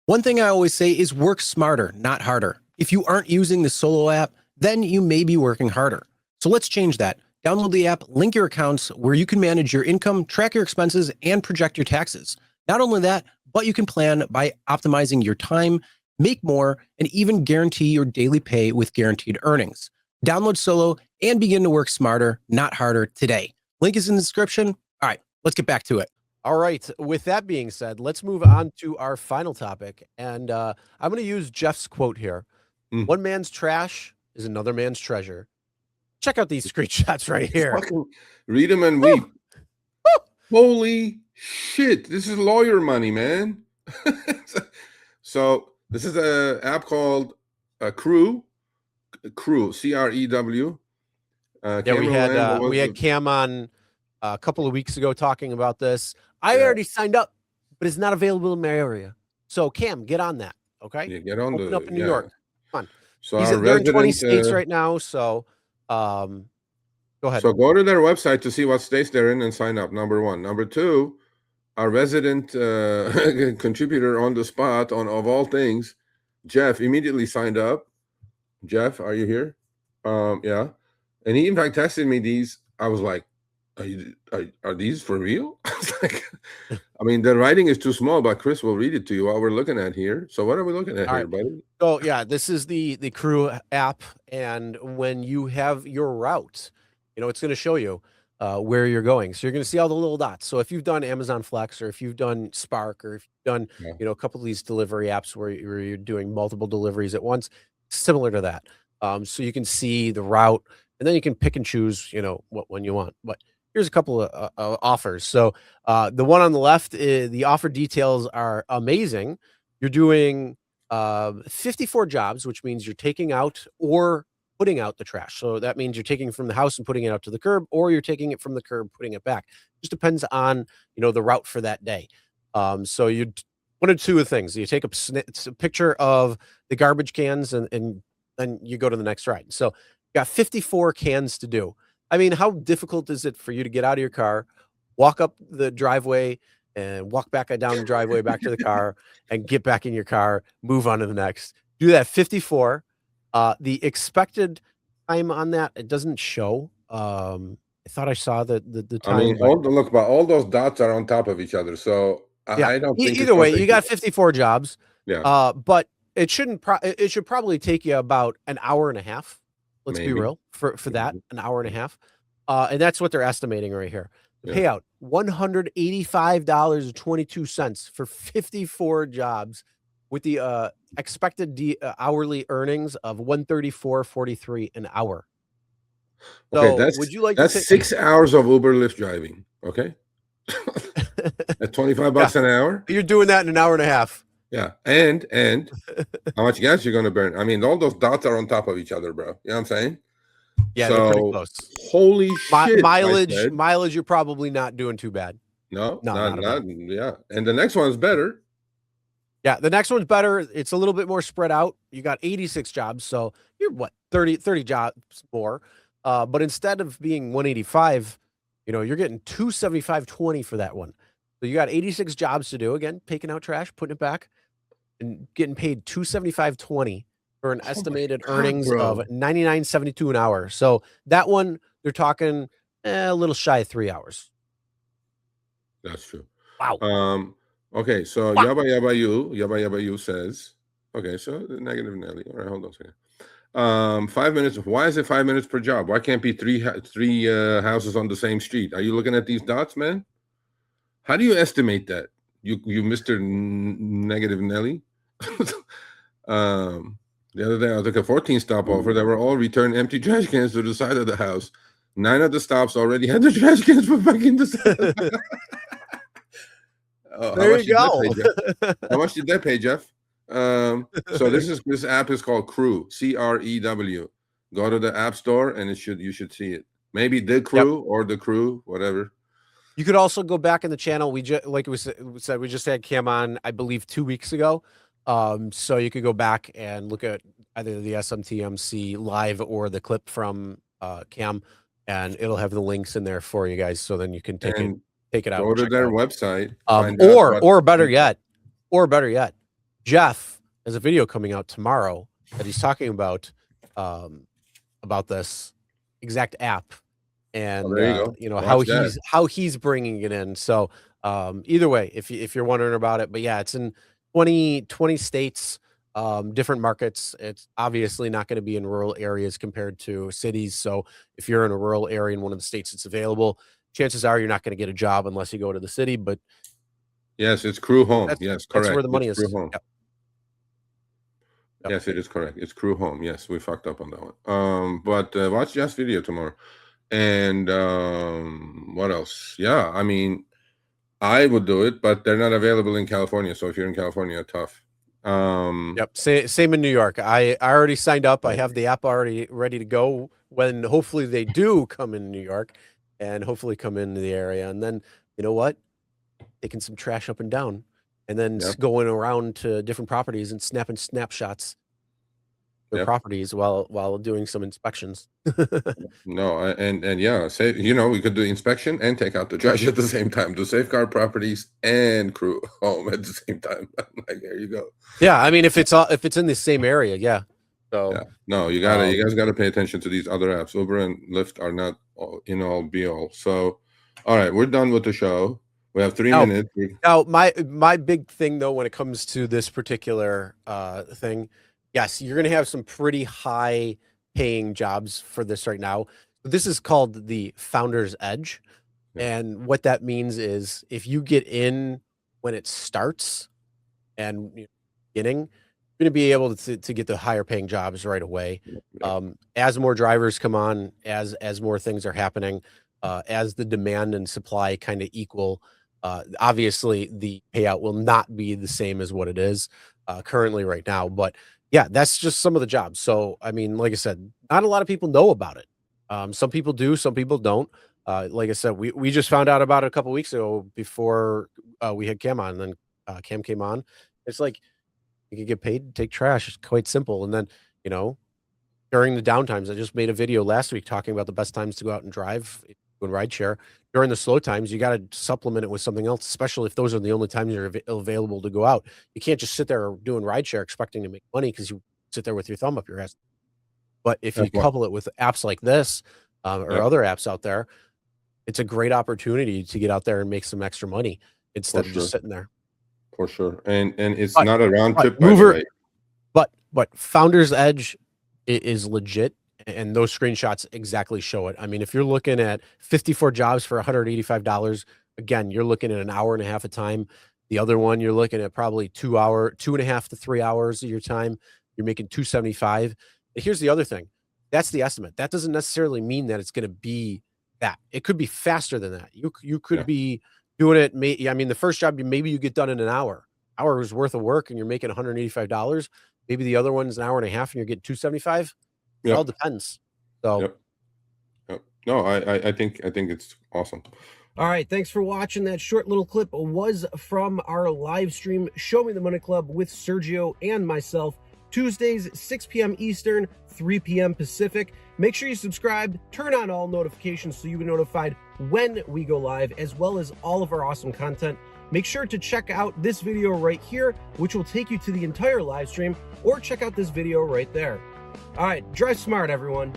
One thing I always say is work smarter, not harder. If you aren't using the Solo app, then you may be working harder. So let's change that. Download the app, link your accounts where you can manage your income, track your expenses, and project your taxes. Not only that, but you can plan by optimizing your time, make more, and even guarantee your daily pay with guaranteed earnings. Download Solo and begin to work smarter, not harder today. Link is in the description. All right, let's get back to it. All right. With that being said, let's move on to our final topic. And I'm going to use Jeff's quote here. One man's trash is another man's treasure. Check out these screenshots right here. Fucking read them and weep. Holy shit. This is lawyer money, man. So this is an app called Crew, C-R-E-W. Yeah, we had Cam on a couple of weeks ago talking about this. I already signed up, but it's not available in my area. So Cam, get on that. Okay. Yeah, get on up in New York. Come on. So they're in 20 states right now. So go ahead. So go to their website to see what states they're in and sign up. Number one. Number two, our resident contributor on the spot of all things, Jeff, immediately signed up. Jeff, are you here? Yeah. And he in fact texted me these. I was like, are these for real? I mean, the writing is too small, but Chris will read it to you while we're looking at here. So what are we looking at here, buddy? So yeah, this is the Crew app. And when you have your route, it's going to show you where you're going. So you're going to see all the little dots. So if you've done Amazon Flex, or if you've done Spark, or if you've done, a couple of these delivery apps where you're doing multiple deliveries at once, similar to that. So you can see the route, and then you can pick and choose, what one you want. But here's a couple of offers. So the one on the left, the offer details are amazing. You're doing 54 jobs, which means you're taking out or putting out the trash. So that means you're taking from the house and putting it out to the curb, or you're taking it from the curb, putting it back. Just depends on, the route for that day. So you one or two of things. You take a picture of the garbage cans and then you go to the next ride. So you got 54 cans to do. I mean, how difficult is it for you to get out of your car, walk up the driveway, and walk back down the driveway back to the car, and get back in your car, move on to the next? Do that 54. The expected time on that, it doesn't show. I thought I saw the time. I mean, look, but all those dots are on top of each other. So I don't think either way, you got 54 jobs. Yeah. But it should probably take you about an hour and a half. Let's be real for that, an hour and a half. And that's what they're estimating right here. The payout, $185.22 for 54 jobs, with the expected hourly earnings of $134.43 an hour. So okay, would you like that's 6 hours of Uber Lyft driving? Okay. At $25 an hour, you're doing that in an hour and a half. Yeah, and how much gas you're going to burn? I mean, all those dots are on top of each other, bro. You know what I'm saying? Yeah, they're pretty close. Holy shit! Mileage, you're probably not doing too bad. No, not yeah. And the next one's better. Yeah, the next one's better. It's a little bit more spread out. You got 86 jobs, so you're 30 jobs more. But instead of being 185, you're getting 275.20 for that one. So you got 86 jobs to do. Again, taking out trash, putting it back, and getting paid $275.20 for an estimated earnings of $99.72 an hour. So that one, they're talking a little shy of 3 hours. That's true. Wow. Okay, so Yabba Yabba You says, okay, so negative Nelly. All right, hold on a second. 5 minutes. Why is it 5 minutes per job? Why can't it be three houses on the same street? Are you looking at these dots, man? How do you estimate that? You Mr. Negative Nelly? The other day I took a 14 stop offer that were all returned empty trash cans to the side of the house. 9 of the stops already had the trash cans put back in the side. There you go. How much did that pay, Jeff? So this app is called Crew, C-R-E-W. Go to the app store and you should see it. Maybe the Crew or the Crew, whatever. You could also go back in the channel. We just we just had Cam on, I believe, 2 weeks ago. So you could go back and look at either the SMTMC live or the clip from Cam, and it'll have the links in there for you guys. So then you can take it out. Go to their website. Or better yet, Jeff has a video coming out tomorrow that he's talking about this exact app, and there you go. you know, Watch that. how he's bringing it in. So either way, if you're wondering about it, but yeah, it's in 20 states, different markets. It's obviously not going to be in rural areas compared to cities. So if you're in a rural area in one of the states it's available, chances are you're not going to get a job unless you go to the city. But Yes, it's crew home. that's Yes, that's correct. where the money It's is. crew home. Yep. Yep. Yes, it is correct. It's crew home. Yes, we fucked up on that one. But watch Jeff's video tomorrow. And what else? Yeah, I mean, I would do it, but they're not available in California. So if you're in California, tough. Yep. Same in New York. I already signed up. I have the app already ready to go when hopefully they do come in New York and hopefully come into the area. And then, you know what? Taking some trash up and down and then Yep. going around to different properties and snapping snapshots of Yep. properties while doing some inspections. No, and yeah, say, you know, we could do inspection and take out the trash at the same time, do safeguard properties and crew home at the same time. Like, there you go. Yeah, I mean, if it's in the same area, yeah. So Yeah, no, you guys gotta pay attention to these other apps. Uber and Lyft are not all be all. So, all right, we're done with the show. We have 3 minutes. Now, my big thing though, when it comes to this particular thing, yes, you're going to have some pretty high paying jobs for this right now. This is called the Founder's Edge. Yeah. And what that means is if you get in when it starts and beginning, you're going to be able to get the higher paying jobs right away. Yeah. As more drivers come on, as more things are happening, as the demand and supply kind of equal, obviously the payout will not be the same as what it is currently right now. But yeah, that's just some of the jobs. So, I mean, like I said, not a lot of people know about it. Some people do, some people don't. Like I said, we just found out about it a couple weeks ago before we had Cam on, and then Cam came on. It's like you can get paid to take trash. It's quite simple. And then, you know, during the downtimes, I just made a video last week talking about the best times to go out and drive in rideshare. During the slow times, you got to supplement it with something else, especially if those are the only times you're available to go out. You can't just sit there doing rideshare expecting to make money because you sit there with your thumb up your ass. But if you couple it with apps like this or other apps out there, it's a great opportunity to get out there and make some extra money instead of just sitting there. For sure. And it's not a round trip, by the way. But Founder's Edge is legit. And those screenshots exactly show it. I mean, if you're looking at 54 jobs for $185, again, you're looking at an hour and a half of time. The other one, you're looking at probably 2.5 to 3 hours of your time. You're making $275. And here's the other thing. That's the estimate. That doesn't necessarily mean that it's going to be that. It could be faster than that. You could be doing it. I mean, the first job, maybe you get done in an hour's worth of work and you're making $185. Maybe the other one's an hour and a half and you're getting $275. It all depends. So, no, I think it's awesome. All right, thanks for watching. That short little clip was from our live stream, Show Me the Money Club with Sergio and myself, Tuesdays, 6 p.m. Eastern, 3 p.m. Pacific. Make sure you subscribe, turn on all notifications so you'll be notified when we go live, as well as all of our awesome content. Make sure to check out this video right here, which will take you to the entire live stream, or check out this video right there. All right, drive smart, everyone.